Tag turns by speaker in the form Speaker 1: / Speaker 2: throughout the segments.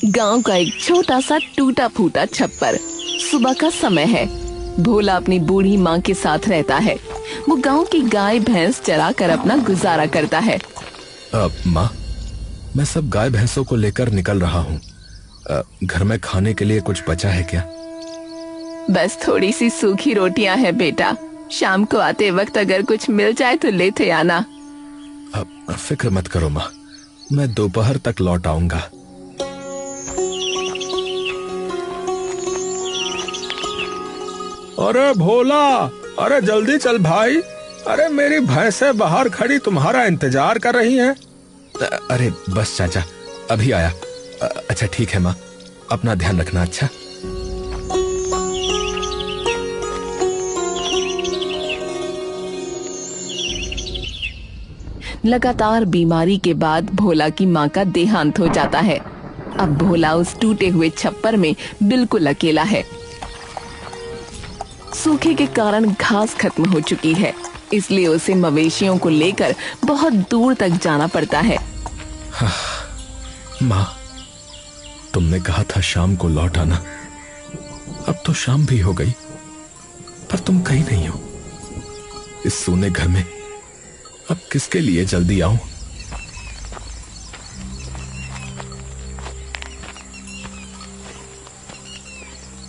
Speaker 1: गांव का एक छोटा सा टूटा फूटा छप्पर। सुबह का समय है। भोला अपनी बूढ़ी माँ के साथ रहता है। वो गांव की गाय भैंस चरा कर अपना गुजारा करता है।
Speaker 2: माँ, मैं सब गाय भैंसों को लेकर निकल रहा हूँ। घर में खाने के लिए कुछ बचा है क्या?
Speaker 1: बस थोड़ी सी सूखी रोटियां हैं बेटा। शाम को आते वक्त अगर कुछ मिल जाए तो लेते आना।
Speaker 2: फिक्र मत करो माँ, मैं दोपहर तक लौट आऊंगा।
Speaker 3: अरे भोला, अरे जल्दी चल भाई। अरे मेरी भैंसें बाहर खड़ी तुम्हारा इंतजार कर रही हैं।
Speaker 2: अरे बस चाचा, अभी आया। अच्छा ठीक है माँ, अपना ध्यान रखना। अच्छा।
Speaker 1: लगातार बीमारी के बाद भोला की माँ का देहांत हो जाता है। अब भोला उस टूटे हुए छप्पर में बिल्कुल अकेला है। सूखे के कारण घास खत्म हो चुकी है, इसलिए उसे मवेशियों को लेकर बहुत दूर तक जाना पड़ता है।
Speaker 2: माँ, तुमने कहा था शाम को लौट आना। अब तो शाम भी हो गई, पर तुम कहीं नहीं हो। इस सूने घर में अब किसके लिए जल्दी आऊं?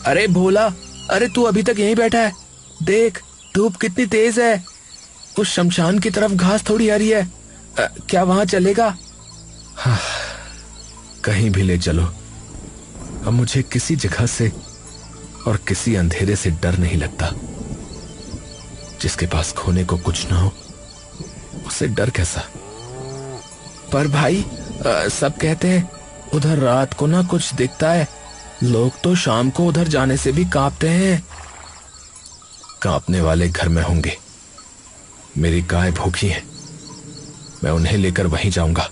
Speaker 4: अरे भोला, अरे तू अभी तक यहीं बैठा है? देख, धूप कितनी तेज है। उस शमशान की तरफ घास थोड़ी आ रही है। क्या वहां चलेगा?
Speaker 2: हाँ, कहीं भी ले चलो। अब मुझे किसी जगह से और किसी अंधेरे से डर नहीं लगता। जिसके पास खोने को कुछ ना हो, उसे डर कैसा?
Speaker 4: पर भाई, सब कहते हैं उधर रात को ना कुछ दिखता है। लोग तो शाम को उधर जाने से भी कांपते हैं।
Speaker 2: कांपने वाले घर में होंगे। मेरी गाय भूखी है, मैं उन्हें लेकर वहीं जाऊंगा।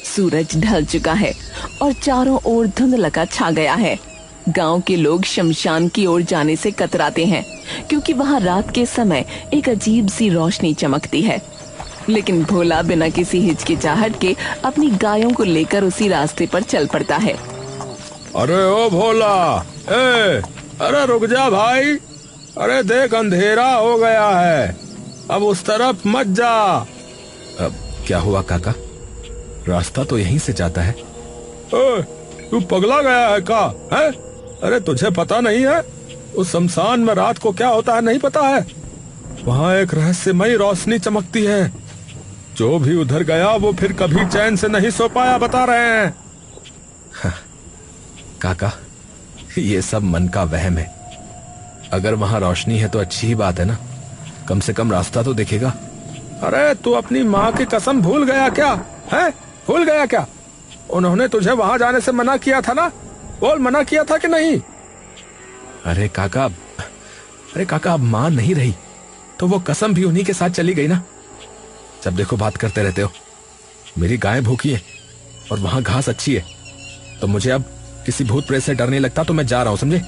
Speaker 1: सूरज ढल चुका है और चारों ओर धुंधलका छा गया है। गांव के लोग शमशान की ओर जाने से कतराते हैं, क्योंकि वहां रात के समय एक अजीब सी रोशनी चमकती है। लेकिन भोला बिना किसी हिचकिचाहट के अपनी गायों को लेकर उसी रास्ते पर चल पड़ता है।
Speaker 3: अरे ओ भोला, अरे रुक जा भाई। अरे देख, अंधेरा हो गया है, अब उस तरफ मत जा।
Speaker 2: अब क्या हुआ काका? रास्ता तो यहीं से जाता है।
Speaker 3: तू पगला गया है का? है? अरे तुझे पता नहीं है उस शमशान में रात को क्या होता है? नहीं पता है? वहाँ एक रहस्यमयी रोशनी चमकती है। जो भी उधर गया वो फिर कभी चैन से नहीं सो पाया, बता रहे हैं।
Speaker 2: हाँ, काका, ये सब मन का वहम है। अगर वहाँ रोशनी है तो अच्छी ही बात है ना, कम से कम रास्ता तो दिखेगा।
Speaker 3: अरे तू अपनी माँ की कसम भूल गया क्या? है? भूल गया क्या? उन्होंने तुझे वहाँ जाने से मना किया था ना? बोल, मना किया था कि नहीं?
Speaker 2: अरे काका, अब माँ नहीं रही तो वो कसम भी उन्हीं के साथ चली गई ना। जब देखो बात करते रहते हो। मेरी गाय भूखी है और वहां घास अच्छी है, तो मुझे अब किसी भूत प्रेत से डर नहीं लगता। तो मैं जा रहा हूँ, समझे?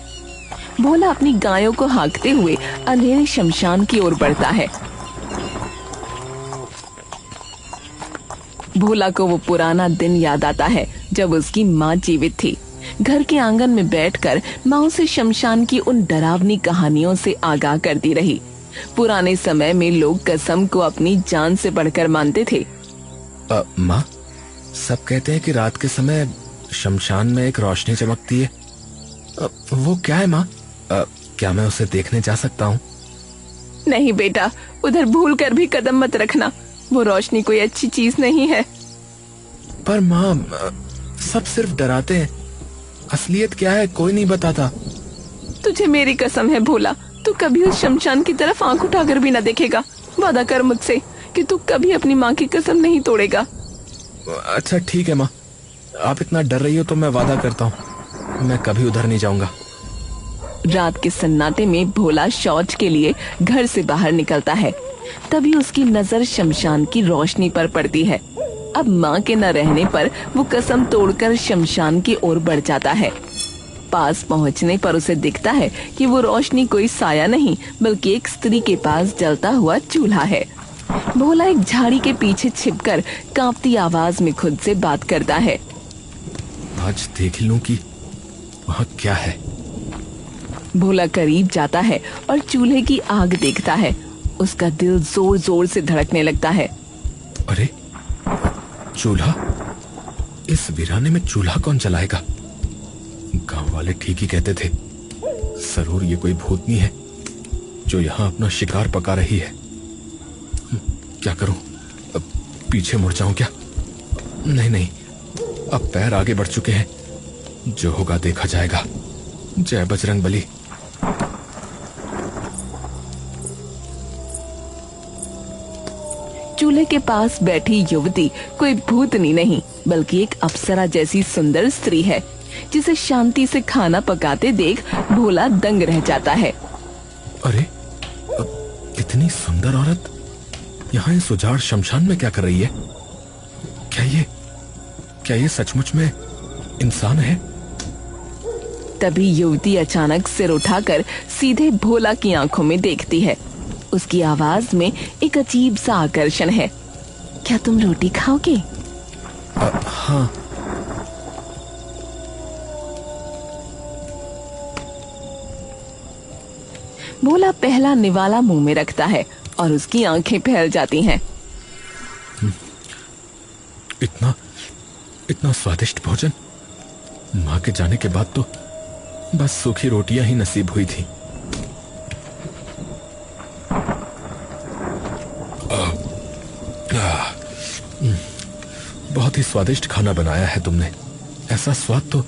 Speaker 1: भोला अपनी गायों को हाँकते हुए अंधेरे शमशान की ओर बढ़ता है। भोला को वो पुराना दिन याद आता है जब उसकी माँ जीवित थी। घर के आंगन में बैठकर माँ उसे शमशान की उन डरावनी कहानियों से आगाह करती रही। पुराने समय में लोग कसम को अपनी जान से बढ़कर मानते थे।
Speaker 2: माँ, सब कहते हैं कि रात के समय शमशान में एक रोशनी चमकती है। वो क्या है माँ? क्या मैं उसे देखने जा सकता हूँ?
Speaker 1: नहीं बेटा, उधर भूल कर भी कदम मत रखना। वो रोशनी कोई अच्छी चीज नहीं है।
Speaker 4: पर माँ, सब सिर्फ डराते हैं। असलियत क्या है कोई नहीं बताता।
Speaker 1: तुझे मेरी कसम है भोला, तू कभी उस शमशान की तरफ आंख उठाकर भी न देखेगा। वादा कर मुझसे कि तू कभी अपनी माँ की कसम नहीं तोड़ेगा।
Speaker 2: अच्छा ठीक है माँ, आप इतना डर रही हो तो मैं वादा करता हूँ, मैं कभी उधर नहीं जाऊंगा।
Speaker 1: रात के सन्नाटे में भोला शौच के लिए घर से बाहर निकलता है। तभी उसकी नजर शमशान की रोशनी पर पड़ती है। अब माँ के न रहने पर वो कसम तोड़कर शमशान की ओर बढ़ जाता है। पास पहुँचने पर उसे दिखता है कि वो रोशनी कोई साया नहीं बल्कि एक स्त्री के पास जलता हुआ चूल्हा है। भोला एक झाड़ी के पीछे छिपकर कांपती आवाज में खुद से बात करता है।
Speaker 2: आज देख लूं कि वहां क्या है।
Speaker 1: भोला करीब जाता है और चूल्हे की आग देखता है। उसका दिल जोर जोर से धड़कने लगता है।
Speaker 2: अरे चूल्हा, इस वीराने में चूल्हा कौन जलाएगा? गांव वाले ठीक ही कहते थे, जरूर ये कोई भूतनी है जो यहाँ अपना शिकार पका रही है। क्या करूं? अब पीछे मुड़ जाऊं क्या? नहीं नहीं, अब पैर आगे बढ़ चुके हैं, जो होगा देखा जाएगा। जय बजरंगबली।
Speaker 1: चूल्हे के पास बैठी युवती कोई भूतनी नहीं बल्कि एक अप्सरा जैसी सुंदर स्त्री है, जिसे शांति से खाना पकाते देख भोला दंग रह जाता है।
Speaker 2: अरे इतनी सुंदर औरत यहाँ इस उजाड़ शमशान में क्या कर रही है? क्या ये सचमुच में इंसान है?
Speaker 1: तभी युवती अचानक सिर उठाकर सीधे भोला की आंखों में देखती है। उसकी आवाज में एक अजीब सा आकर्षण है। क्या तुम रोटी खाओगे?
Speaker 2: हाँ।
Speaker 1: भोला पहला निवाला मुंह में रखता है और उसकी आंखें फैल जाती हैं।
Speaker 2: इतना स्वादिष्ट भोजन माँ के जाने के बाद तो बस सूखी रोटियां ही नसीब हुई थी। बहुत ही स्वादिष्ट खाना बनाया है तुमने। ऐसा स्वाद तो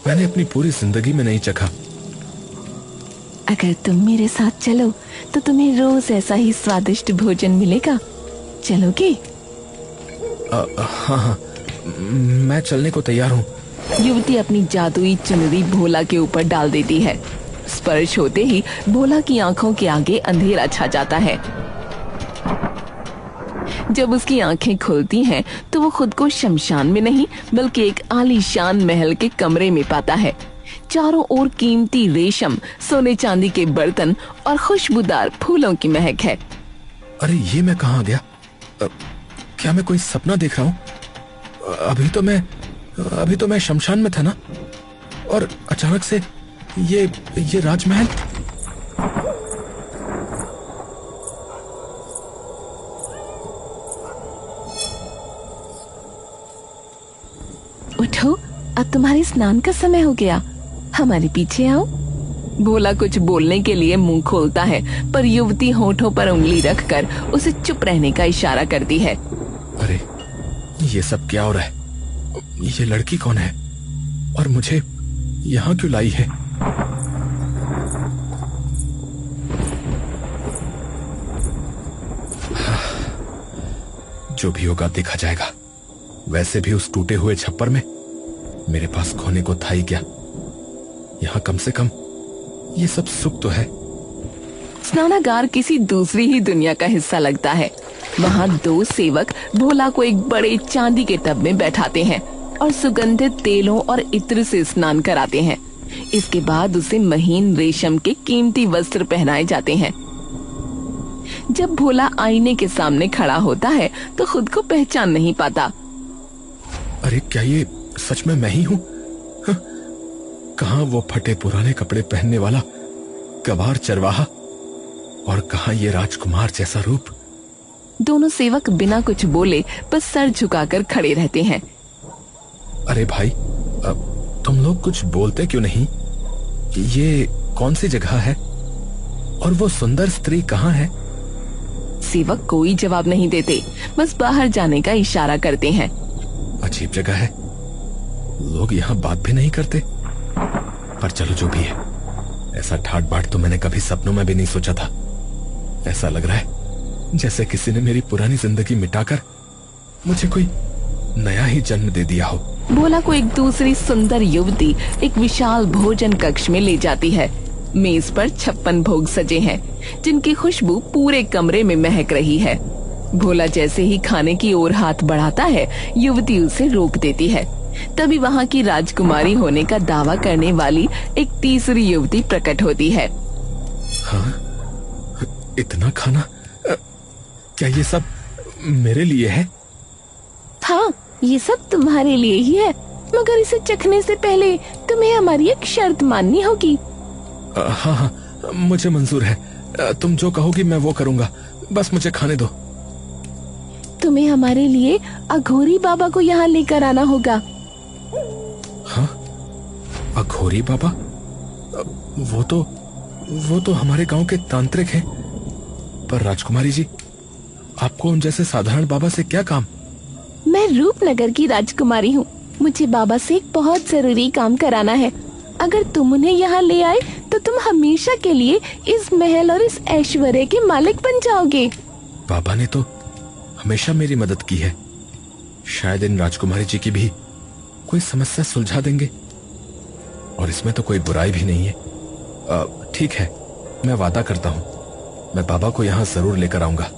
Speaker 2: मैंने अपनी पूरी जिंदगी में नहीं चखा।
Speaker 1: अगर तुम मेरे साथ चलो तो तुम्हें रोज ऐसा ही स्वादिष्ट भोजन मिलेगा। चलोगे?
Speaker 2: हाँ, मैं चलने को तैयार हूँ।
Speaker 1: युवती अपनी जादुई चुनरी भोला के ऊपर डाल देती है। स्पर्श होते ही भोला की आंखों के आगे अंधेरा छा जाता है। जब उसकी आंखें खुलती हैं तो वो खुद को शमशान में नहीं बल्कि एक आलीशान महल के कमरे में पाता है। चारों ओर कीमती रेशम, सोने चांदी के बर्तन और खुशबूदार फूलों की महक है।
Speaker 2: अरे ये मैं कहाँ आ गया? क्या मैं कोई सपना देख रहा हूँ? अभी तो मैं शमशान में था ना, और अचानक से ये राजमहल।
Speaker 1: उठो, अब तुम्हारे स्नान का समय हो गया, हमारे पीछे आओ। भोला कुछ बोलने के लिए मुंह खोलता है, पर युवती होठों पर उंगली रखकर उसे चुप रहने का इशारा करती है।
Speaker 2: अरे ये सब क्या हो रहा है? ये लड़की कौन है और मुझे यहाँ क्यों लाई है? जो भी होगा देखा जाएगा। वैसे भी उस टूटे हुए छप्पर में मेरे पास खोने को था ही क्या। यहाँ कम से कम ये सब सुख तो है।
Speaker 1: स्नानागार किसी दूसरी ही दुनिया का हिस्सा लगता है। वहाँ दो सेवक भोला को एक बड़े चांदी के टब में बैठाते हैं और सुगंधित तेलों और इत्र से स्नान कराते हैं। इसके बाद उसे महीन रेशम के कीमती वस्त्र पहनाए जाते हैं। जब भोला आईने के सामने खड़ा होता है तो खुद को पहचान नहीं पाता।
Speaker 2: अरे क्या ये सच में मैं ही हूँ? कहाँ वो फटे पुराने कपड़े पहनने वाला गवार चरवाहा, और कहाँ ये राजकुमार जैसा रूप।
Speaker 1: दोनों सेवक बिना कुछ बोले बस सर झुकाकर खड़े रहते हैं।
Speaker 2: अरे भाई, तुम लोग कुछ बोलते क्यों नहीं? ये कौन सी जगह है और वो सुंदर स्त्री कहाँ है?
Speaker 1: सेवक कोई जवाब नहीं देते, बस बाहर जाने का इशारा करते हैं।
Speaker 2: अजीब जगह है, लोग यहाँ बात भी नहीं करते। पर चलो जो भी है, ऐसा ठाट बाट तो मैंने कभी सपनों में भी नहीं सोचा था। ऐसा लग रहा है जैसे किसी ने मेरी पुरानी जिंदगी मिटाकर मुझे कोई नया ही जन्म दे दिया हो।
Speaker 1: भोला को एक दूसरी सुंदर युवती एक विशाल भोजन कक्ष में ले जाती है। मेज पर 56 भोग सजे हैं, जिनकी खुशबू पूरे कमरे में महक रही है। भोला जैसे ही खाने की ओर हाथ बढ़ाता है, युवती उसे रोक देती है। तभी वहाँ की राजकुमारी होने का दावा करने वाली एक तीसरी युवती प्रकट होती है।
Speaker 2: हाँ, इतना खाना, क्या ये सब मेरे लिए है?
Speaker 1: हाँ, ये सब तुम्हारे लिए ही है। मगर इसे चखने से पहले तुम्हें हमारी एक शर्त माननी होगी।
Speaker 2: हाँ हाँ, मुझे मंजूर है। तुम जो कहोगी मैं वो करूँगा, बस मुझे खाने दो।
Speaker 1: तुम्हें हमारे लिए अघोरी बाबा को यहाँ लेकर आना होगा।
Speaker 2: हाँ, अघोरी बाबा? वो तो हमारे गांव के तांत्रिक हैं। पर राजकुमारी जी, आपको उन जैसे साधारण बाबा से क्या काम?
Speaker 1: मैं रूपनगर की राजकुमारी हूँ। मुझे बाबा से एक बहुत जरूरी काम कराना है। अगर तुम उन्हें यहाँ ले आए तो तुम हमेशा के लिए इस महल और इस ऐश्वर्य के मालिक बन जाओगे।
Speaker 2: बाबा ने तो हमेशा मेरी मदद की है। शायद इन राजकुमारी जी की भी कोई समस्या सुलझा देंगे, और इसमें तो कोई बुराई भी नहीं है। ठीक है, मैं वादा करता हूँ, मैं बाबा को यहाँ जरूर लेकर आऊंगा।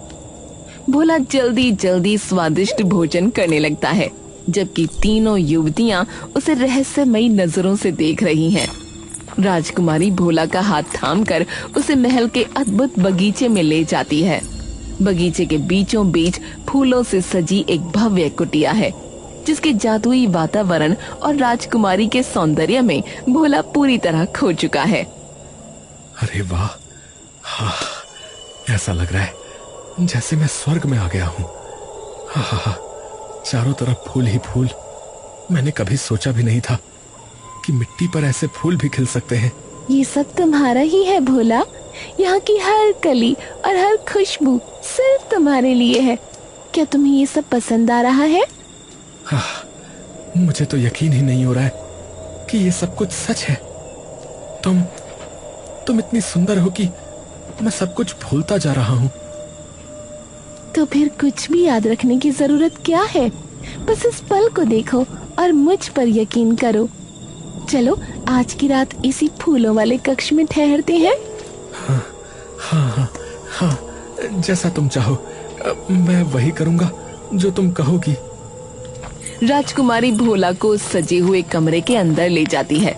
Speaker 1: भोला जल्दी जल्दी स्वादिष्ट भोजन करने लगता है, जबकि तीनों युवतियाँ उसे रहस्यमयी नजरों से देख रही हैं। राजकुमारी भोला का हाथ थामकर उसे महल के अद्भुत बगीचे में ले जाती है। बगीचे के बीचों बीच फूलों से सजी एक भव्य कुटिया है, जिसके जादुई वातावरण और राजकुमारी के सौंदर्य में भोला पूरी तरह खो चुका है।
Speaker 2: अरे वाह, हाँ, ऐसा लग रहा है जैसे मैं स्वर्ग में आ गया हूँ। हाँ हाँ हाँ, चारों तरफ फूल ही फूल। मैंने कभी सोचा भी नहीं था कि मिट्टी पर ऐसे फूल भी खिल सकते हैं।
Speaker 1: ये सब तुम्हारा ही है भोला। यहाँ की हर कली और हर खुशबू सिर्फ तुम्हारे लिए है। क्या तुम्हें ये सब पसंद आ रहा है?
Speaker 2: हाँ, मुझे तो यकीन ही नहीं हो रहा है कि ये सब कुछ सच है। तुम इतनी सुंदर हो कि मैं सब कुछ भूलता जा रहा हूँ।
Speaker 1: तो फिर कुछ भी याद रखने की जरूरत क्या है? बस इस पल को देखो और मुझ पर यकीन करो। चलो आज की रात इसी फूलों वाले कक्ष में ठहरते हैं।
Speaker 2: हाँ हाँ हाँ हाँ, जैसा तुम चाहो, मैं वही करूँगा जो तुम कहोगी।
Speaker 1: राजकुमारी भोला को सजे हुए कमरे के अंदर ले जाती है।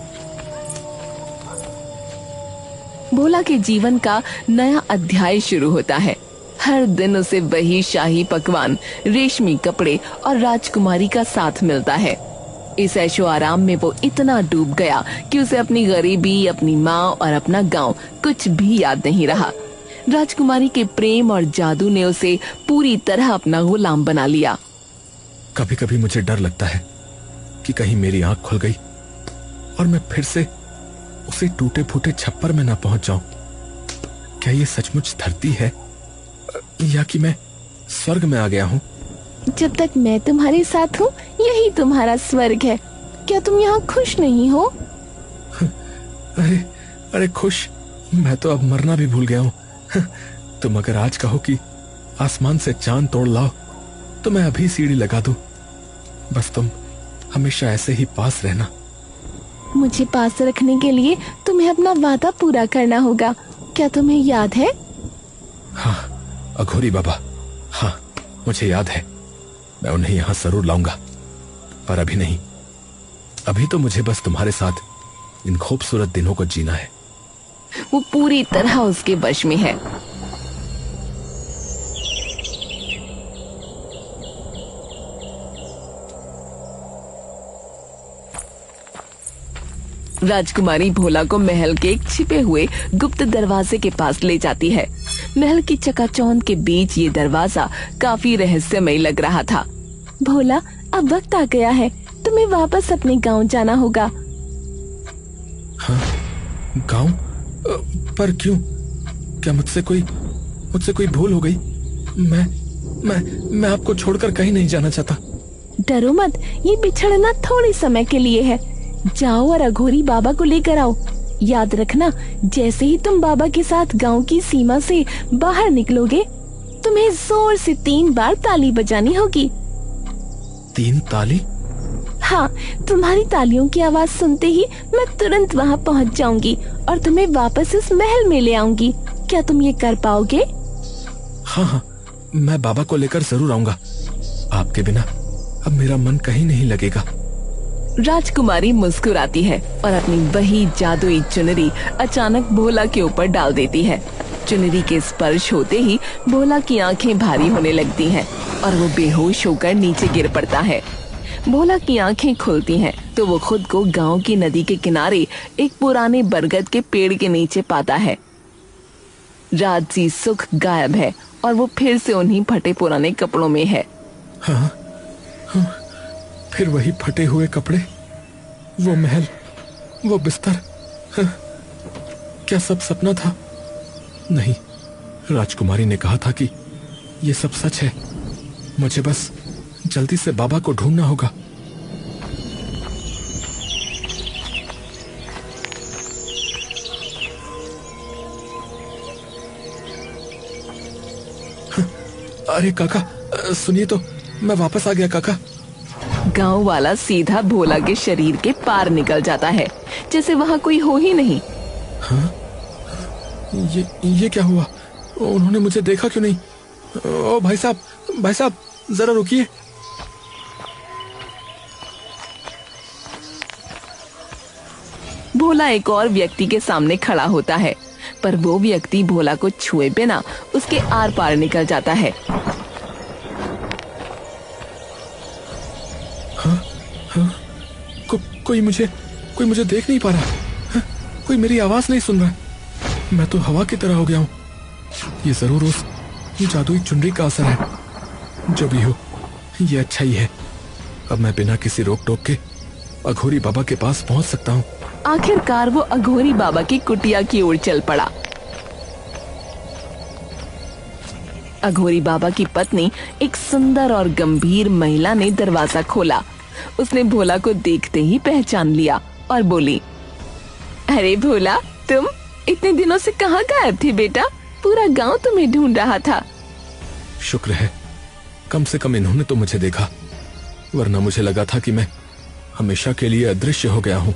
Speaker 1: भोला के जीवन का नया अध्याय शुरू होता है। हर दिन उसे वही शाही पकवान, रेशमी कपड़े और राजकुमारी का साथ मिलता है। इस ऐशो आराम में वो इतना डूब गया कि उसे अपनी गरीबी, अपनी माँ और अपना गांव कुछ भी याद नहीं रहा। राजकुमारी के प्रेम और जादू ने उसे पूरी तरह अपना गुलाम बना लिया।
Speaker 2: कभी कभी मुझे डर लगता है कि कहीं मेरी आंख खुल गई और मैं फिर से उसी टूटे फूटे छप्पर में ना पहुंच जाऊं। क्या ये सचमुच धरती है या कि मैं स्वर्ग में आ गया हूं?
Speaker 1: जब तक मैं तुम्हारे साथ हूँ यही तुम्हारा स्वर्ग है। क्या तुम यहाँ खुश नहीं हो?
Speaker 2: अरे खुश? मैं तो अब मरना भी भूल गया हूँ। तुम अगर आज कहो कि आसमान से चांद तोड़ लाओ तो मैं अभी सीढ़ी लगा दूं। बस तुम हमेशा ऐसे ही पास रहना।
Speaker 1: मुझे पास रखने के लिए तुम्हें अपना वादा पूरा करना होगा। क्या तुम्हें याद है?
Speaker 2: हाँ अघोरी बाबा, हाँ मुझे याद है। मैं उन्हें यहाँ जरूर लाऊंगा, पर अभी नहीं। अभी तो मुझे बस तुम्हारे साथ इन खूबसूरत दिनों को जीना है।
Speaker 1: वो पूरी तरह उसके वश में है। राजकुमारी भोला को महल के एक छिपे हुए गुप्त दरवाजे के पास ले जाती है। महल की चकाचौंध के बीच ये दरवाजा काफी रहस्यमय लग रहा था। भोला, अब वक्त आ गया है, तुम्हें वापस अपने गांव जाना होगा।
Speaker 2: हाँ, गांव? पर क्यों? क्या मुझसे कोई भूल हो गई? मैं आपको छोड़कर कहीं नहीं जाना चाहता।
Speaker 1: डरो मत, ये बिछड़ना थोड़े समय के लिए है। जाओ और अघोरी बाबा को लेकर आओ। याद रखना, जैसे ही तुम बाबा के साथ गांव की सीमा से बाहर निकलोगे, तुम्हें जोर से 3 बार ताली बजानी होगी।
Speaker 2: 3 ताली?
Speaker 1: हाँ, तुम्हारी तालियों की आवाज सुनते ही मैं तुरंत वहाँ पहुँच जाऊंगी और तुम्हें वापस इस महल में ले आऊंगी। क्या तुम ये कर पाओगे?
Speaker 2: हाँ, मैं बाबा को लेकर जरूर आऊंगा। आपके बिना अब मेरा मन कहीं नहीं लगेगा।
Speaker 1: राजकुमारी मुस्कुराती है और अपनी वही जादुई चुनरी अचानक भोला के ऊपर डाल देती है। चुनरी के स्पर्श होते ही भोला की आंखें भारी होने लगती हैं और वो बेहोश होकर नीचे गिर पड़ता है। भोला की आंखें खुलती हैं तो वो खुद को गांव की नदी के किनारे एक पुराने बरगद के पेड़ के नीचे पाता है। राजसी सुख गायब है और वो फिर से उन्हीं फटे पुराने कपड़ों में है।
Speaker 3: हाँ, फिर वही फटे हुए कपड़े, वो महल, वो बिस्तर। हाँ, क्या सब सपना था? नहीं, राजकुमारी ने कहा था कि ये सब सच है। मुझे बस जल्दी से बाबा को ढूंढना होगा। अरे काका, सुनिए तो, मैं वापस आ गया काका।
Speaker 1: गांव वाला सीधा भोला के शरीर के पार निकल जाता है, जैसे वहाँ कोई हो ही नहीं।
Speaker 3: हाँ? ये क्या हुआ? उन्होंने मुझे देखा क्यों नहीं? ओ भाई साहब, जरा रुकिए।
Speaker 1: भोला एक और व्यक्ति के सामने खड़ा होता है, पर वो व्यक्ति भोला को छुए बिना उसके आर पार निकल जाता है।
Speaker 3: हाँ? कोई मुझे देख नहीं पा रहा। हाँ? कोई मेरी आवाज नहीं सुन रहा। मैं तो हवा की तरह हो गया हूँ। ये जरूर उस जादुई चुनरी का असर है। जो भी हो, ये अच्छा ही है। अब मैं बिना किसी रोक टोक के अघोरी बाबा के पास पहुँच सकता हूँ।
Speaker 1: आखिरकार वो अघोरी बाबा की कुटिया की ओर चल पड़ा। अघोरी बाबा की पत्नी, एक सुंदर और गंभीर महिला ने दरवाजा खोला। उसने भोला को देखते ही पहचान लिया और बोली, अरे भोला, तुम इतने दिनों से कहाँ गायब थे बेटा? पूरा गांव तुम्हें ढूंढ रहा था।
Speaker 3: शुक्र है, कम से कम इन्होंने तो मुझे देखा, वरना मुझे लगा था कि मैं हमेशा के लिए अदृश्य हो गया हूँ।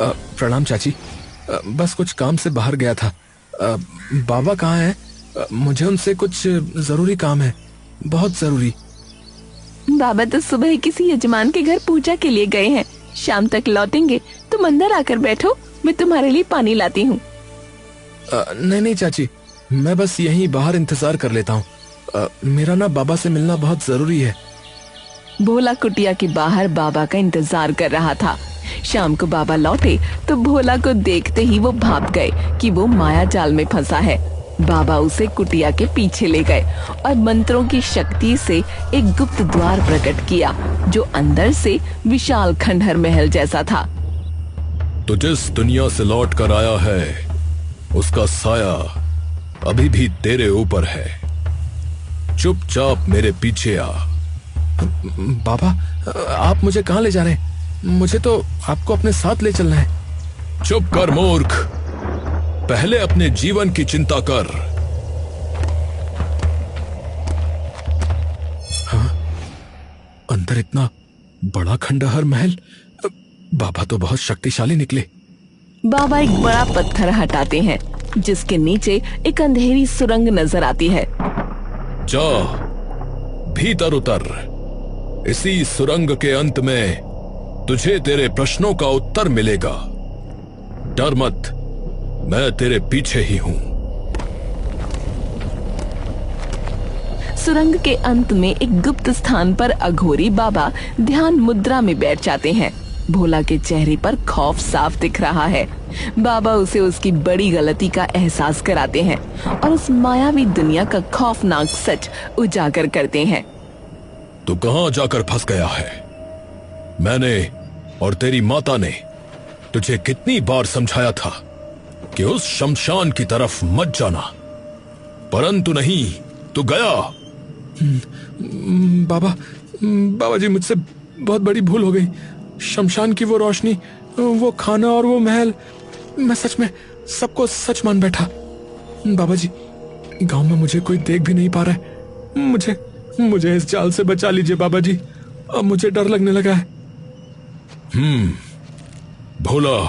Speaker 3: प्रणाम चाची, बस कुछ काम से बाहर गया था। बाबा कहाँ हैं? मुझे उनसे कुछ जरूरी काम है, बहुत जरूरी।
Speaker 1: बाबा तो सुबह किसी यजमान के घर पूजा के लिए गए हैं, शाम तक लौटेंगे। तुम अंदर आकर बैठो, मैं तुम्हारे लिए पानी लाती हूँ।
Speaker 3: नहीं चाची, मैं बस यहीं बाहर इंतजार कर लेता हूँ। मेरा ना बाबा से मिलना बहुत जरूरी है।
Speaker 1: भोला कुटिया के बाहर बाबा का इंतजार कर रहा था। शाम को बाबा लौटे तो भोला को देखते ही वो भाप गए कि वो माया जाल में फंसा है। बाबा उसे कुटिया के पीछे ले गए और मंत्रों की शक्ति से एक गुप्त द्वार प्रकट किया, जो अंदर से विशाल खंडहर महल जैसा था।
Speaker 3: तो जिस दुनिया से लौट कर आया है, उसका साया अभी भी तेरे ऊपर है। चुपचाप मेरे पीछे आ। बाबा, आप मुझे कहाँ ले जा रहे हैं? मुझे तो आपको अपने साथ ले चलना है। चुप कर मूर्ख, पहले अपने जीवन की चिंता कर। हाँ? अंदर इतना बड़ा खंडहर महल। बाबा तो बहुत शक्तिशाली निकले।
Speaker 1: बाबा एक बड़ा पत्थर हटाते हैं, जिसके नीचे एक अंधेरी सुरंग नजर आती है।
Speaker 3: जा, भीतर उतर। इसी सुरंग के अंत में तुझे तेरे प्रश्नों का उत्तर मिलेगा। डर मत, मैं तेरे पीछे ही हूं।
Speaker 1: सुरंग के अंत में एक गुप्त स्थान पर अघोरी बाबा ध्यान मुद्रा में बैठ जाते हैं। भोला के चेहरे पर खौफ साफ दिख रहा है। बाबा उसे उसकी बड़ी गलती का एहसास कराते हैं और उस मायावी दुनिया का खौफनाक सच उजागर करते हैं।
Speaker 3: तू कहां जाकर फंस गया है? मैंने और तेरी माता ने तुझे कितनी बार समझाया था कि उस शमशान की तरफ मत जाना, परंतु नहीं, तू गया। बाबा जी, मुझसे बहुत बड़ी भूल हो गई। शमशान की वो रोशनी, वो खाना और वो महल, मैं सच में सबको सच मान बैठा। बाबा जी, गांव में मुझे कोई देख भी नहीं पा रहा है। मुझे इस जाल से बचा लीजिए बाबा जी, अब मुझे डर लगने लगा है। भोला,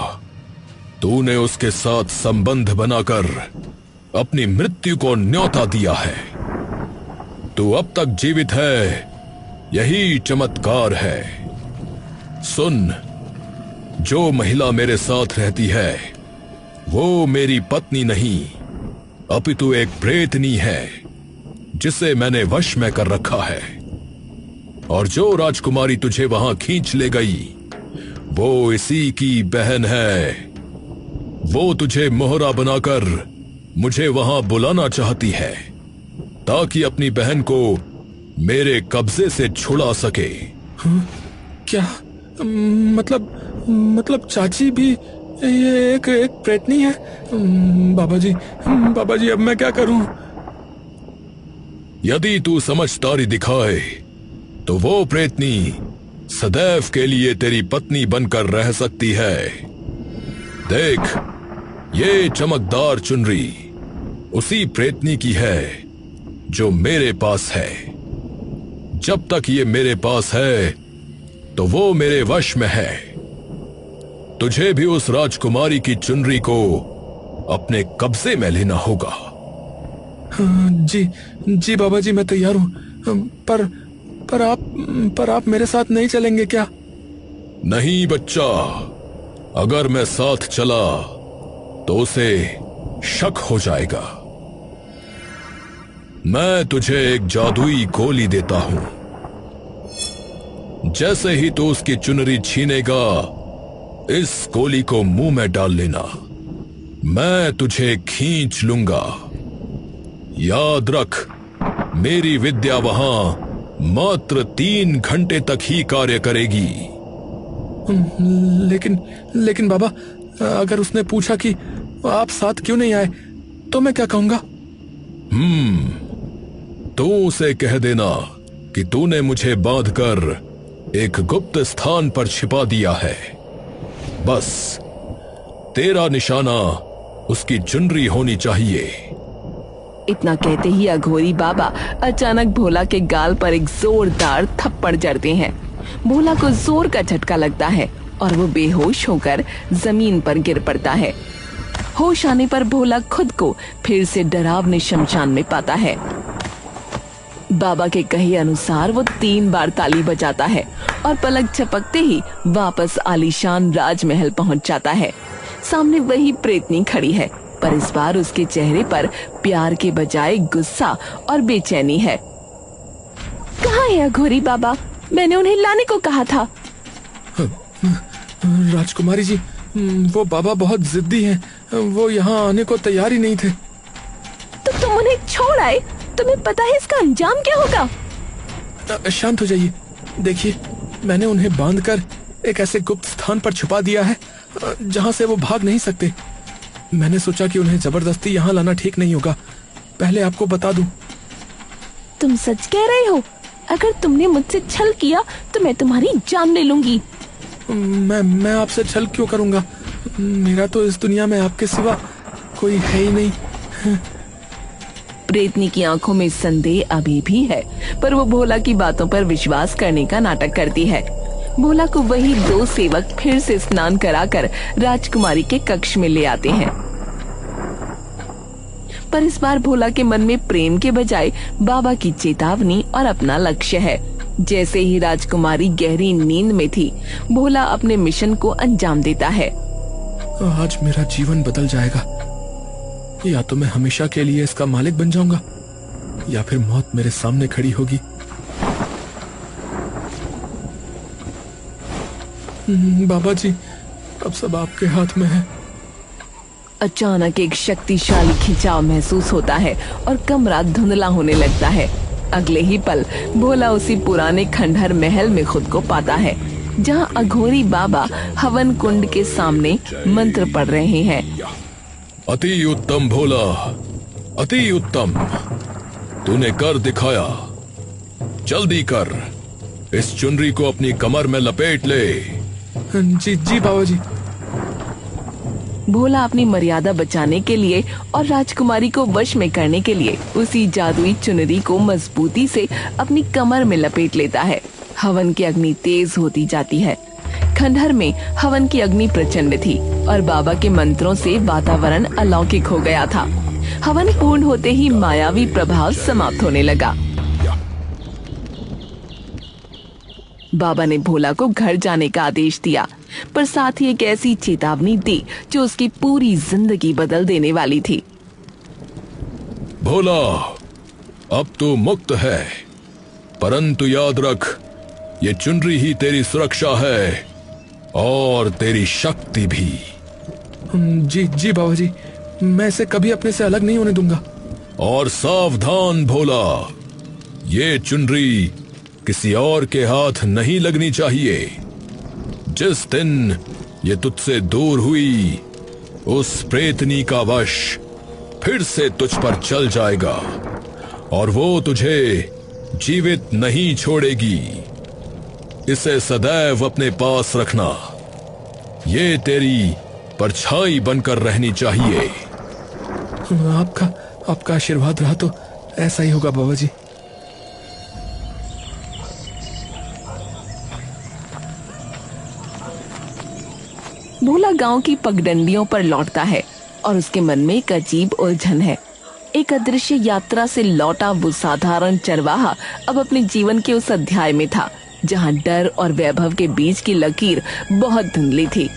Speaker 3: तूने उसके साथ संबंध बनाकर अपनी मृत्यु को न्योता दिया है। तू अब तक जीवित है, यही चमत्कार है। सुन, जो महिला मेरे साथ रहती है वो मेरी पत्नी नहीं, अपितु एक प्रेतनी है जिसे मैंने वश में कर रखा है। और जो राजकुमारी तुझे वहां खींच ले गई, वो इसी की बहन है। वो तुझे मोहरा बनाकर मुझे वहां बुलाना चाहती है ताकि अपनी बहन को मेरे कब्जे से छुड़ा सके।
Speaker 2: क्या मतलब चाची भी ये एक प्रेतनी है? बाबा जी अब मैं क्या करूं?
Speaker 3: यदि तू समझदारी दिखाए तो वो प्रेतनी सदैव के लिए तेरी पत्नी बनकर रह सकती है। देख, ये चमकदार चुनरी उसी प्रेतनी की है जो मेरे पास है। जब तक ये मेरे पास है तो वो मेरे वश में है। तुझे भी उस राजकुमारी की चुनरी को अपने कब्जे में लेना होगा।
Speaker 2: जी बाबा जी, मैं तैयार हूं। पर आप मेरे साथ नहीं चलेंगे क्या?
Speaker 3: नहीं बच्चा, अगर मैं साथ चला तो उसे शक हो जाएगा। मैं तुझे एक जादुई गोली देता हूं। जैसे ही तू उसकी चुनरी छीनेगा, इस गोली को मुंह में डाल लेना। मैं तुझे खींच लूंगा। याद रख, मेरी विद्या वहां मात्र 3 घंटे तक ही कार्य करेगी।
Speaker 2: लेकिन बाबा, अगर उसने पूछा कि आप साथ क्यों नहीं आए तो मैं क्या कहूंगा?
Speaker 3: तू उसे कह देना कि तूने मुझे बांधकर एक गुप्त स्थान पर छिपा दिया है। बस तेरा निशाना उसकी चुनरी होनी चाहिए।
Speaker 1: इतना कहते ही अघोरी बाबा अचानक भोला के गाल पर एक जोरदार थप्पड़ जड़ते हैं। भोला को जोर का झटका लगता है और वो बेहोश होकर जमीन पर गिर पड़ता है। होश आने पर भोला खुद को फिर से डरावने शमशान में पाता है। बाबा के कहे अनुसार वो 3 बार ताली बजाता है और पलक झपकते ही वापस आलीशान राजमहल पहुंच जाता है। सामने वही प्रेतनी खड़ी है, पर इस बार उसके चेहरे पर प्यार के बजाय गुस्सा और बेचैनी है। कहाँ है अघोरी बाबा? मैंने उन्हें लाने को कहा था।
Speaker 2: राजकुमारी जी, वो बाबा बहुत जिद्दी हैं। वो यहाँ आने को तैयार ही नहीं थे।
Speaker 1: तो तुम उन्हें छोड़ आए? तुम्हें पता है इसका अंजाम क्या होगा?
Speaker 2: शांत हो जाइए। देखिए, मैंने उन्हें बांधकर एक ऐसे गुप्त स्थान पर छुपा दिया है जहाँ से वो भाग नहीं सकते। मैंने सोचा कि उन्हें जबरदस्ती यहाँ लाना ठीक नहीं होगा। पहले आपको बता दूं।
Speaker 1: तुम सच कह रहे हो? अगर तुमने मुझसे छल किया तो मैं तुम्हारी जान ले लूंगी।
Speaker 2: मैं आपसे छल क्यों करूंगा? मेरा तो इस दुनिया में आपके सिवा कोई है ही नहीं।
Speaker 1: प्रेतनी की आंखों में संदेह अभी भी है, पर वो भोला की बातों पर विश्वास करने का नाटक करती है। भोला को वही 2 सेवक फिर से स्नान कराकर राजकुमारी के कक्ष में ले आते हैं, पर इस बार भोला के मन में प्रेम के बजाय बाबा की चेतावनी और अपना लक्ष्य है। जैसे ही राजकुमारी गहरी नींद में थी, भोला अपने मिशन को अंजाम देता है।
Speaker 2: आज मेरा जीवन बदल जाएगा। या तो मैं हमेशा के लिए इसका मालिक बन जाऊंगा, या फिर मौत मेरे सामने खड़ी होगी। बाबा जी, अब सब आपके हाथ में है।
Speaker 1: अचानक एक शक्तिशाली खिंचाव महसूस होता है और कमरा धुंधला होने लगता है। अगले ही पल भोला उसी पुराने खंडहर महल में खुद को पाता है, जहां अघोरी बाबा हवन कुंड के सामने मंत्र पढ़ रहे हैं।
Speaker 3: अति उत्तम भोला, अति उत्तम। तूने कर दिखाया। जल्दी कर, इस चुनरी को अपनी कमर में लपेट ले।
Speaker 2: जी बाबा जी।
Speaker 1: भोला अपनी मर्यादा बचाने के लिए और राजकुमारी को वश में करने के लिए उसी जादुई चुनरी को मजबूती से अपनी कमर में लपेट लेता है। हवन की अग्नि तेज होती जाती है। खंडहर में हवन की अग्नि प्रचंड थी और बाबा के मंत्रों से वातावरण अलौकिक हो गया था। हवन पूर्ण होते ही मायावी प्रभाव समाप्त होने लगा। बाबा ने भोला को घर जाने का आदेश दिया, पर साथ ही एक ऐसी चेतावनी दी जो उसकी पूरी जिंदगी बदल देने वाली थी।
Speaker 3: भोला, अब तू मुक्त है, परंतु याद रख, ये चुनरी ही तेरी सुरक्षा है। और तेरी शक्ति भी।
Speaker 2: जी जी बाबा जी, मैं इसे कभी अपने से अलग नहीं होने दूंगा।
Speaker 3: और सावधान भोला, ये चुनरी किसी और के हाथ नहीं लगनी चाहिए। जिस दिन ये तुझसे दूर हुई, उस प्रेतनी का वश फिर से तुझ पर चल जाएगा और वो तुझे जीवित नहीं छोड़ेगी। इसे सदैव अपने पास रखना। ये तेरी परछाई बनकर रहनी चाहिए।
Speaker 2: आपका आशीर्वाद रहा तो ऐसा ही होगा बाबा जी।
Speaker 1: भोला गांव की पगडंडियों पर लौटता है और उसके मन में एक अजीब उलझन है। एक अदृश्य यात्रा से लौटा वो साधारण चरवाहा अब अपने जीवन के उस अध्याय में था जहां डर और वैभव के बीच की लकीर बहुत धुंधली थी।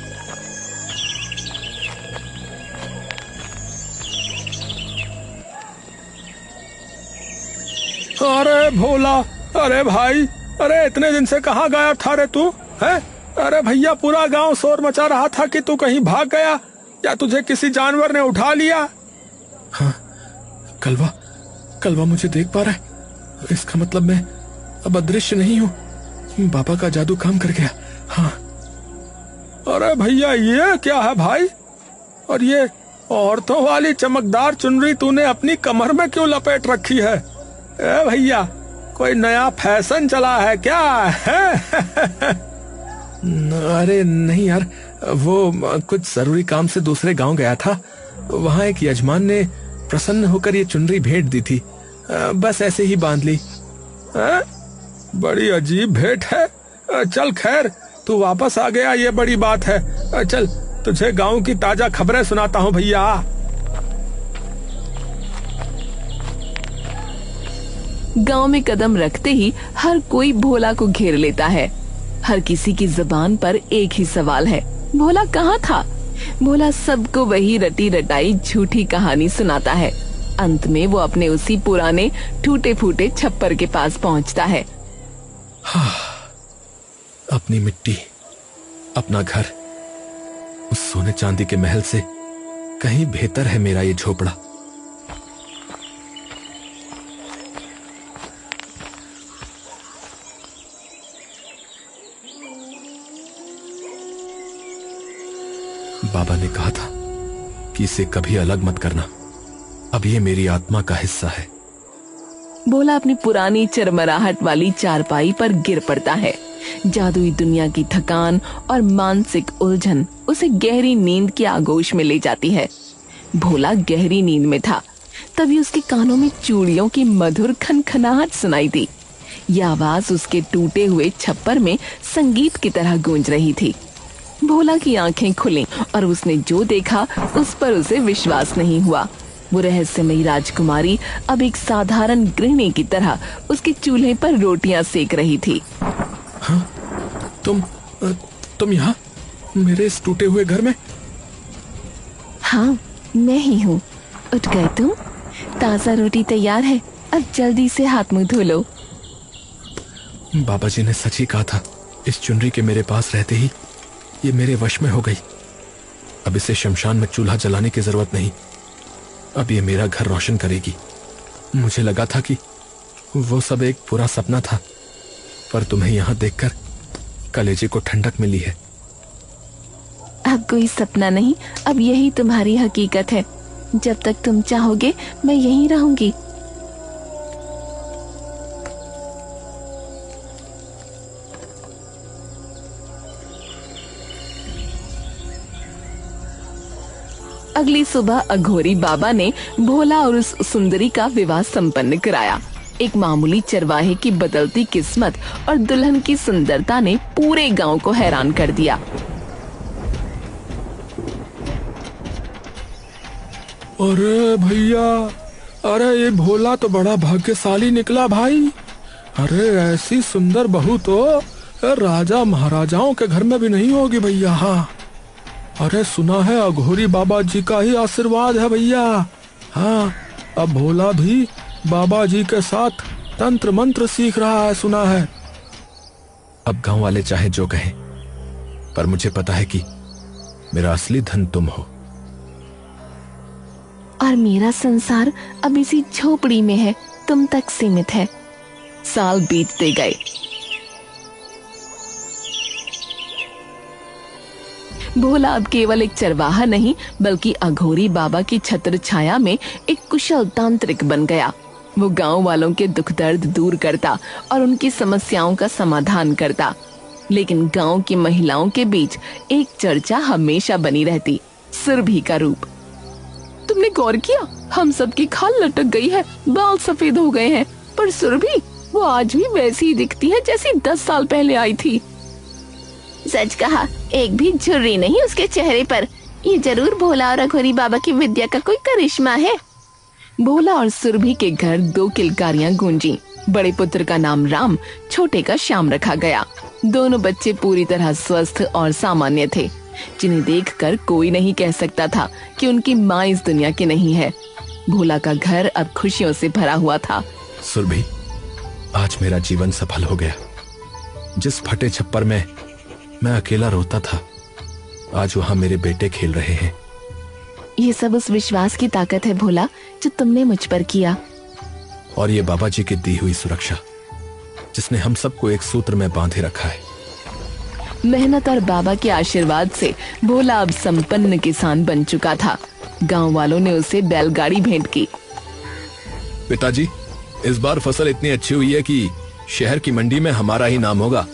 Speaker 3: अरे भोला, अरे भाई, अरे इतने दिन से कहाँ गायब था रे तू? है? अरे भैया, पूरा गांव शोर मचा रहा था कि तू कहीं भाग गया या तुझे किसी जानवर ने उठा लिया।
Speaker 2: हाँ, कलवा मुझे देख पा रहा है। इसका मतलब मैं अब अदृश्य नहीं हूँ। बाबा का जादू काम कर गया। हाँ।
Speaker 3: अरे भैया, ये क्या है भाई? और ये औरतों वाली चमकदार चुनरी तूने अपनी कमर में क्यों लपेट रखी है? ए भैया, कोई नया फैशन चला है क्या?
Speaker 2: अरे नहीं यार, वो कुछ जरूरी काम से दूसरे गांव गया था। वहाँ एक यजमान ने प्रसन्न होकर ये चुनरी भेंट दी थी। बस ऐसे ही बांध ली।
Speaker 3: बड़ी अजीब भेंट है। चल खैर, तू वापस आ गया, ये बड़ी बात है। चल तुझे गांव की ताजा खबरें सुनाता हूँ भैया।
Speaker 1: गांव में कदम रखते ही हर कोई भोला को घेर लेता है। हर किसी की जुबान पर एक ही सवाल है, भोला कहाँ था? भोला सबको वही रटी रटाई झूठी कहानी सुनाता है। अंत में वो अपने उसी पुराने टूटे फूटे छप्पर के पास पहुंचता है।
Speaker 2: हाँ, अपनी मिट्टी, अपना घर, उस सोने चांदी के महल से कहीं बेहतर है मेरा ये झोपड़ा। बाबा ने कहा था कि इसे कभी अलग मत करना। अब ये मेरी आत्मा का हिस्सा है।
Speaker 1: भोला अपनी पुरानी चरमराहट वाली चारपाई पर गिर पड़ता है। जादुई दुनिया की थकान और मानसिक उलझन उसे गहरी नींद की आगोश में ले जाती है। भोला गहरी नींद में था, तभी उसके कानों में चूड़ियों की मधुर खनखनाहट सुनाई दी। यह आवाज उसके टूटे हुए छप्पर में संगीत की तरह गूंज रही थी। भोला की आंखें खुली और उसने जो देखा उस पर उसे विश्वास नहीं हुआ। वो रहस्यमयी राजकुमारी अब एक साधारण गृहिणी की तरह उसके चूल्हे पर रोटियां सेक रही थी।
Speaker 2: हाँ, तुम यहाँ मेरे इस टूटे हुए घर में?
Speaker 1: हाँ, मैं ही हूँ। उठ गए तुम? ताजा रोटी तैयार है, अब जल्दी से हाथ मुंह धो लो।
Speaker 2: बाबा जी ने सच ही कहा था, इस चुनरी के मेरे पास रहते ही ये मेरे वश में हो गई। अब इसे शमशान में चूल्हा जलाने की जरूरत नहीं। अब ये मेरा घर रोशन करेगी। मुझे लगा था कि वो सब एक पूरा सपना था, पर तुम्हें यहाँ देखकर कलेजे को ठंडक मिली है।
Speaker 1: अब कोई सपना नहीं, अब यही तुम्हारी हकीकत है। जब तक तुम चाहोगे मैं यहीं रहूंगी। अगली सुबह अघोरी बाबा ने भोला और उस सुंदरी का विवाह संपन्न कराया। एक मामूली चरवाहे की बदलती किस्मत और दुल्हन की सुंदरता ने पूरे गांव को हैरान कर दिया।
Speaker 3: अरे भैया, अरे ये भोला तो बड़ा भाग्यशाली निकला भाई। अरे ऐसी सुंदर बहू तो राजा महाराजाओं के घर में भी नहीं होगी भैया। हाँ, अरे सुना है अघोरी बाबा जी का ही आशीर्वाद है भैया। हाँ, अब भोला भी बाबा जी के साथ तंत्र मंत्र सीख रहा है, सुना है।
Speaker 2: अब गांव वाले चाहे जो कहें, पर मुझे पता है कि मेरा असली धन तुम हो।
Speaker 1: और मेरा संसार अब इसी झोपड़ी में है, तुम तक सीमित है। साल बीतते गए। भोला अब केवल एक चरवाहा नहीं बल्कि अघोरी बाबा की छत्र छाया में एक कुशल तांत्रिक बन गया। वो गांव वालों के दुख दर्द दूर करता और उनकी समस्याओं का समाधान करता। लेकिन गांव की महिलाओं के बीच एक चर्चा हमेशा बनी रहती, सुरभि का रूप। तुमने गौर किया, हम सबकी खाल लटक गई है, बाल सफेद हो गए हैं, पर सुरभि वो आज भी वैसी ही दिखती है जैसी 10 साल पहले आई थी।
Speaker 5: सच कहा, एक भी झुर्री नहीं उसके चेहरे पर। ये जरूर भोला और अघोरी बाबा की विद्या का कोई करिश्मा है।
Speaker 1: भोला और सुरभि के घर 2 किलकारियां गूंजी। बड़े पुत्र का नाम राम, छोटे का श्याम रखा गया। दोनों बच्चे पूरी तरह स्वस्थ और सामान्य थे, जिन्हें देखकर कोई नहीं कह सकता था कि उनकी माँ इस दुनिया की नहीं है। भोला का घर अब खुशियों से भरा हुआ था।
Speaker 2: सुरभि, आज मेरा जीवन सफल हो गया। जिस फटे छप्पर में मैं अकेला रोता था, आज वहां मेरे बेटे खेल रहे हैं।
Speaker 1: ये सब उस विश्वास की ताकत है भोला, जो तुमने मुझ पर किया।
Speaker 2: और ये बाबा जी की दी हुई सुरक्षा, जिसने हम सबको एक सूत्र में बांधे रखा है।
Speaker 1: मेहनत और बाबा के आशीर्वाद से भोला अब संपन्न किसान बन चुका था। गांव वालों ने उसे बैलगाड़ी भेंट की।
Speaker 2: पिताजी, इस बार फसल इतनी अच्छी हुई है कि शहर की मंडी में हमारा ही नाम होगा।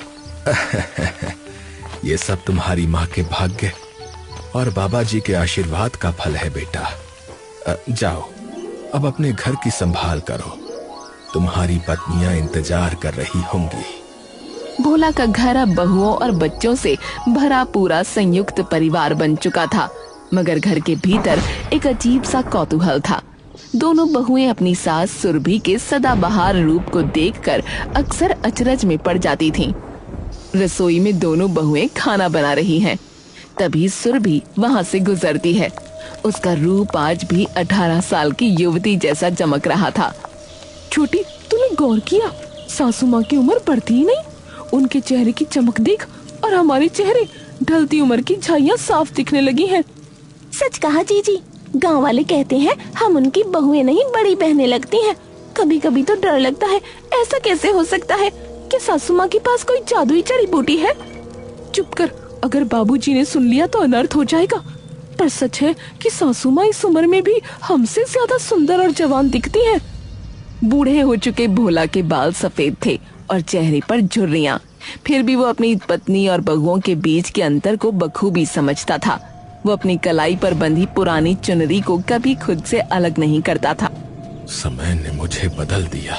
Speaker 2: ये सब तुम्हारी माँ के भाग्य और बाबा जी के आशीर्वाद का फल है बेटा। जाओ, अब अपने घर की संभाल करो। तुम्हारी पत्नियां इंतजार कर रही होंगी।
Speaker 1: भोला का घर अब बहुओं और बच्चों से भरा पूरा संयुक्त परिवार बन चुका था, मगर घर के भीतर एक अजीब सा कौतूहल था। दोनों बहुएं अपनी सास सुरभि के सदाबहार रूप को देखकर अक्सर अचरज में पड़ जाती थीं। रसोई में दोनों बहुएं खाना बना रही हैं। तभी सुरभि वहां से गुजरती है। उसका रूप आज भी 18 साल की युवती जैसा चमक रहा था। छोटी, तूने गौर किया, सासू माँ की उम्र बढ़ती ही नहीं। उनके चेहरे की चमक देख, और हमारे चेहरे ढलती उम्र की झाइयाँ साफ दिखने लगी हैं।
Speaker 5: सच कहा जीजी, गांव वाले कहते हैं हम उनकी बहुएं नहीं बड़ी बहनें लगती हैं। कभी कभी तो डर लगता है, ऐसा कैसे हो सकता है कि सासू माँ के पास कोई जादुई जड़ी बूटी है। चुप कर, अगर बाबूजी ने सुन लिया तो अनर्थ हो जाएगा। पर सच है कि सासू माँ इस उम्र में भी हमसे ज्यादा सुंदर और जवान दिखती हैं। बूढ़े हो चुके भोला के बाल सफेद थे और चेहरे पर झुर्रियां। फिर भी वो अपनी पत्नी और बहुओं के बीच के अंतर को बखूबी समझता था। वो अपनी कलाई पर बंधी पुरानी चुनरी को कभी खुद से अलग नहीं करता था।
Speaker 2: समय ने मुझे बदल दिया,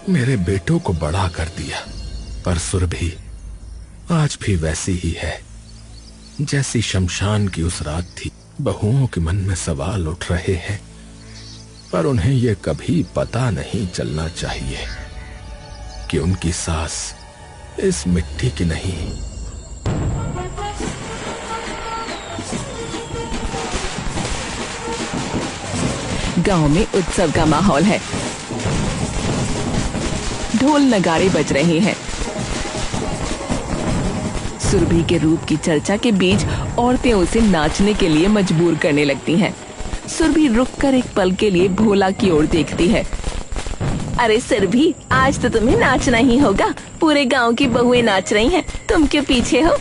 Speaker 2: मेरे बेटों को बड़ा कर दिया, पर सुरभि आज भी वैसी ही है जैसी शमशान की उस रात थी। बहुओं के मन में सवाल उठ रहे हैं, पर उन्हें यह कभी पता नहीं चलना चाहिए कि उनकी सास इस मिट्टी की नहीं।
Speaker 1: गांव में उत्सव का माहौल है। ढोल नगाड़े बज रहे हैं। सुरभि के रूप की चर्चा के बीच औरतें उसे नाचने के लिए मजबूर करने लगती हैं। सुरभि रुककर एक पल के लिए भोला की ओर देखती है।
Speaker 5: अरे सुरभि, आज तो तुम्हें नाचना ही होगा। पूरे गांव की बहुएं नाच रही हैं, तुम क्यों पीछे हो?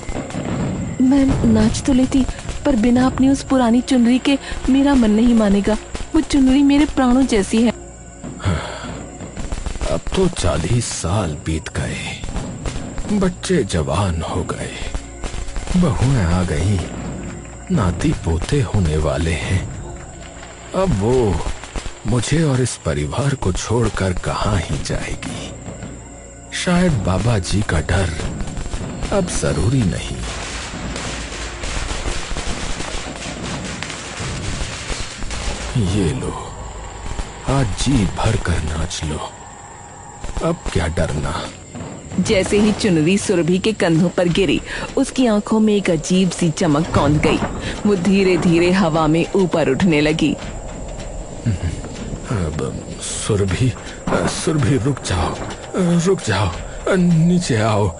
Speaker 1: मैं नाच तो लेती, पर बिना अपनी उस पुरानी चुनरी के मेरा मन नहीं मानेगा। वो चुनरी मेरे प्राणों जैसी है।
Speaker 2: अब तो 40 साल बीत गए, बच्चे जवान हो गए, बहुएं आ गई, नाती पोते होने वाले हैं। अब वो मुझे और इस परिवार को छोड़कर कहाँ ही जाएगी। शायद बाबा जी का डर अब जरूरी नहीं। ये लो, आज जी भर कर नाच लो, अब क्या डरना।
Speaker 1: जैसे ही चुनरी सुरभि के कंधों पर गिरी, उसकी आंखों में एक अजीब सी चमक कौंध गई। वो धीरे धीरे हवा में ऊपर उठने लगी।
Speaker 2: सुरभि, सुरभि रुक जाओ, रुक जाओ, नीचे आओ,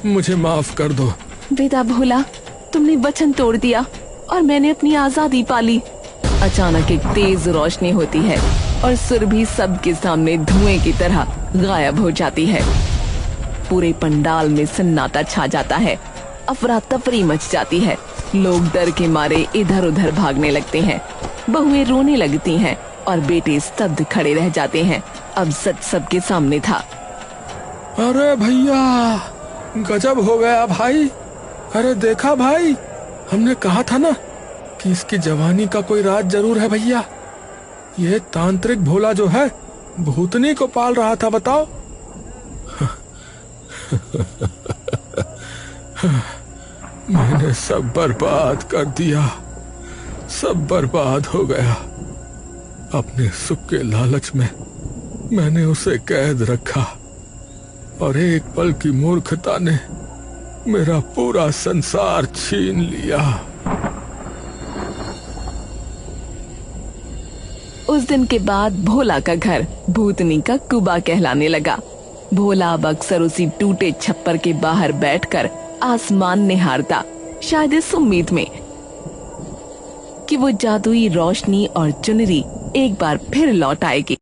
Speaker 2: मुझे माफ कर दो।
Speaker 5: विदा भोला, तुमने वचन तोड़ दिया और मैंने अपनी आजादी पाली।
Speaker 1: अचानक एक तेज रोशनी होती है और सुरभि सबके सामने धुएं की तरह गायब हो जाती है। पूरे पंडाल में सन्नाटा छा जाता है। अफरा तफरी मच जाती है। लोग डर के मारे इधर उधर भागने लगते हैं। बहुएं रोने लगती हैं और बेटे स्तब्ध खड़े रह जाते हैं। अब सच सबके सामने था।
Speaker 3: अरे भैया, गजब हो गया भाई। अरे देखा भाई, हमने कहा था ना कि इसकी जवानी का कोई राज जरूर है भैया। ये तांत्रिक भोला जो है भूतनी को पाल रहा था, बताओ। मैंने सब बर्बाद कर दिया, सब बर्बाद हो गया। अपने सुख के लालच में मैंने उसे कैद रखा और एक पल की मूर्खता ने मेरा पूरा संसार छीन लिया।
Speaker 1: उस दिन के बाद भोला का घर भूतनी का कुबा कहलाने लगा। भोला अब अक्सर उसी टूटे छप्पर के बाहर बैठकर आसमान निहारता, शायद इस उम्मीद में कि वो जादुई रोशनी और चुनरी एक बार फिर लौट आएगी।